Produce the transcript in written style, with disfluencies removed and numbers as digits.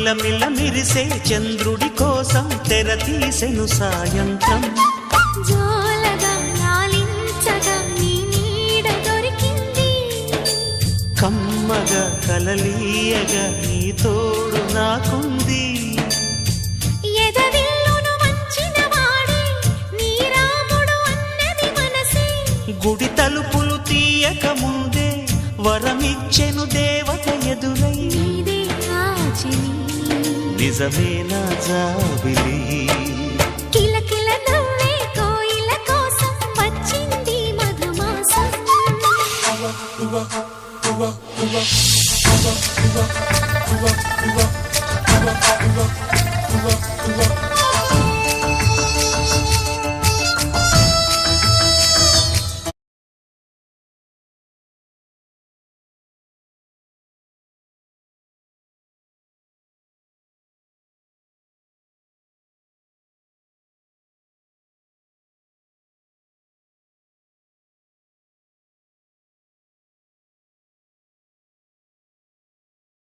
మిలమిల మిరిసే చంద్రుడి కోసం తెర తీసెను సాయంత్రం. జోలగా లాలించగా నీ నీడ దొరికింది, కమ్మగా కలలీయగా నీ తోడు నాకుంది. ఎదవిల్లును వంచిన వాడే నీ రాముడు అన్నది మనసే, గుడి తలుపులు తీయక ముందే వరమిచ్చెను దేవత ఎదురై. నీదే ఆచని నిజమేనా జాబిలి, కిలకిల నవ్వే కోయిల కోసం వచ్చింది.